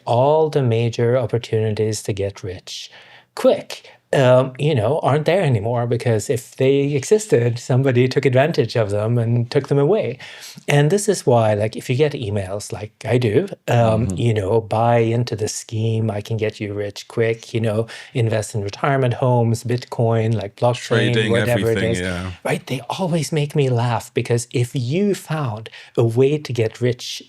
all the major opportunities to get rich quick, aren't there anymore, because if they existed, somebody took advantage of them and took them away. And this is why, like, if you get emails like I do, buy into the scheme, I can get you rich quick, invest in retirement homes, Bitcoin, like blockchain, trading, whatever it is, right? They always make me laugh, because if you found a way to get rich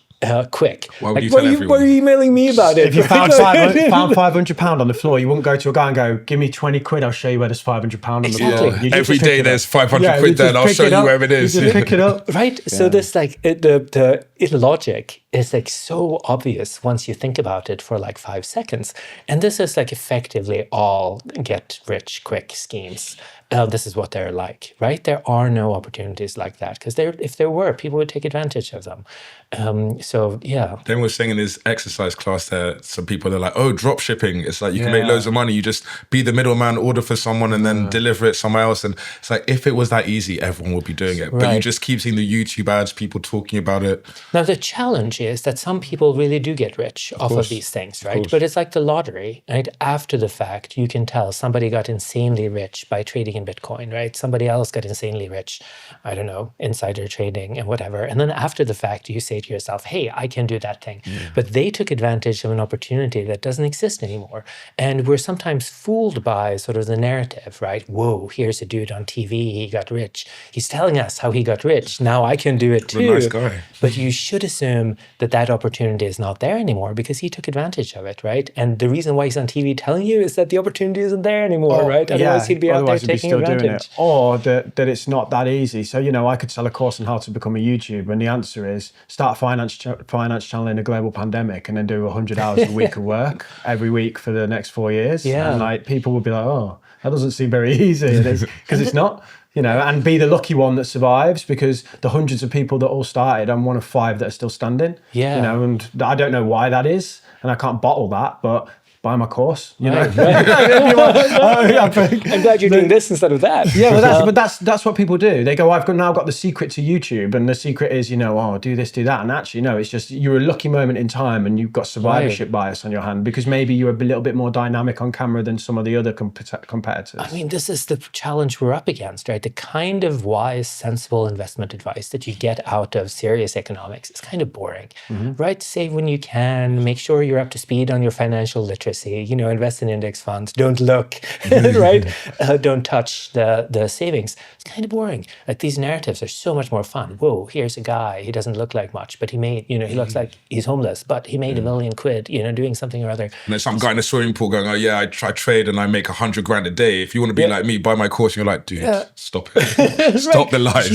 quick, why would why are you emailing me about it? If you found £500 on the floor, you wouldn't go to a guy and go, give me 20 quid, I'll show you where there's £500 on the floor. Every day there's 500 quid there, and I'll show you where it is. You just pick it up. Right? Yeah. So this, like, the logic is, like, so obvious once you think about it for like 5 seconds. And this is, like, effectively all get rich quick schemes. This is what they're like, right? There are no opportunities like that, because if there were, people would take advantage of them. So yeah. Then we're saying in his exercise class there, some people are like, oh, drop shipping. It's like you can make loads of money. You just be the middleman, order for someone, and then deliver it somewhere else. And it's like, if it was that easy, everyone would be doing it. Right. But you just keep seeing the YouTube ads, people talking about it. Now, the challenge is that some people really do get rich off of these things, right? But it's like the lottery, right? After the fact, you can tell somebody got insanely rich by trading in Bitcoin, right? Somebody else got insanely rich, I don't know, insider trading and whatever. And then after the fact, you say to yourself, hey, I can do that thing. Yeah. But they took advantage of an opportunity that doesn't exist anymore. And we're sometimes fooled by sort of the narrative, right? Whoa, here's a dude on TV, he got rich. He's telling us how he got rich. Now I can do it too. What a nice guy. But you should assume that opportunity is not there anymore, because he took advantage of it, right? And the reason why he's on TV telling you is that the opportunity isn't there anymore, right? Otherwise he'd be out there taking advantage. Or that it's not that easy. So, I could sell a course on how to become a YouTuber, and the answer is start a finance channel in a global pandemic and then do 100 hours a week of work every week for the next 4 years. Yeah. And like people would be like, oh, that doesn't seem very easy. Because it's not. And be the lucky one that survives, because the hundreds of people that all started, I'm one of 5 that are still standing. Yeah. And I don't know why that is, and I can't bottle that, but buy my course, Right. I'm glad you're doing this instead of that. Yeah, well, that's what people do. They go, I've now got the secret to YouTube, and the secret is, do this, do that. And actually, no, it's just you're a lucky moment in time, and you've got survivorship bias on your hand, because maybe you're a little bit more dynamic on camera than some of the other competitors. I mean, this is the challenge we're up against, right? The kind of wise, sensible investment advice that you get out of serious economics is kind of boring, right? Save when you can, make sure you're up to speed on your financial literacy. Invest in index funds. Don't look, right? Don't touch the savings. It's kind of boring. Like, these narratives are so much more fun. Whoa, here's a guy. He doesn't look like much, but he made, he looks like he's homeless, but he made £1 million, doing something or other. And there's some guy in a swimming pool going, oh yeah, I trade and I make 100 grand a day. If you want to be like me, buy my course. And you're like, dude, stop it. Stop the lies.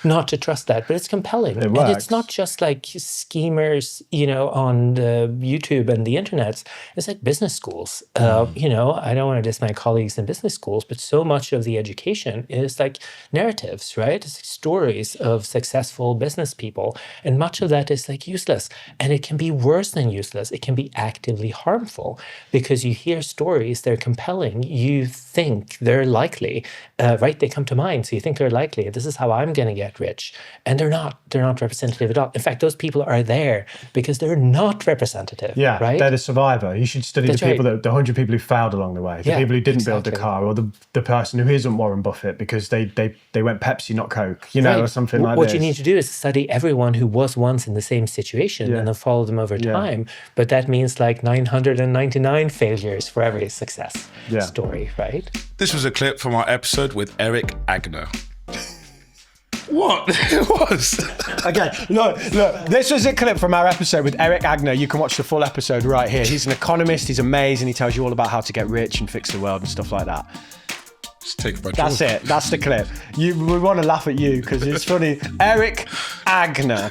Not to trust that, but it's compelling. It works. And it's not just like schemers, on the YouTube and the internet. It's like business schools. I don't want to diss my colleagues in business schools, but so much of the education is like narratives, right? It's like stories of successful business people. And much of that is like useless. And it can be worse than useless. It can be actively harmful, because you hear stories, they're compelling. You think they're likely, right? They come to mind. So you think they're likely. This is how I'm going to get rich. And they're not representative at all. In fact, those people are there because they're not representative. Yeah, right? They're the survivor. You should study the 100 people who failed along the way, the people who didn't build the car, or the person who isn't Warren Buffett because they went Pepsi, not Coke, or something like what this. You need to do is study everyone who was once in the same situation and then follow them over time. But that means like 999 failures for every success story, right? This was a clip from our episode with Eric Agner. What? It was. Okay, look, this was a clip from our episode with Eric Agner. You can watch the full episode right here. He's an economist, he's amazing, he tells you all about how to get rich and fix the world and stuff like that. Just take my That's it, that's the clip. We want to laugh at you because it's funny. Eric Agner.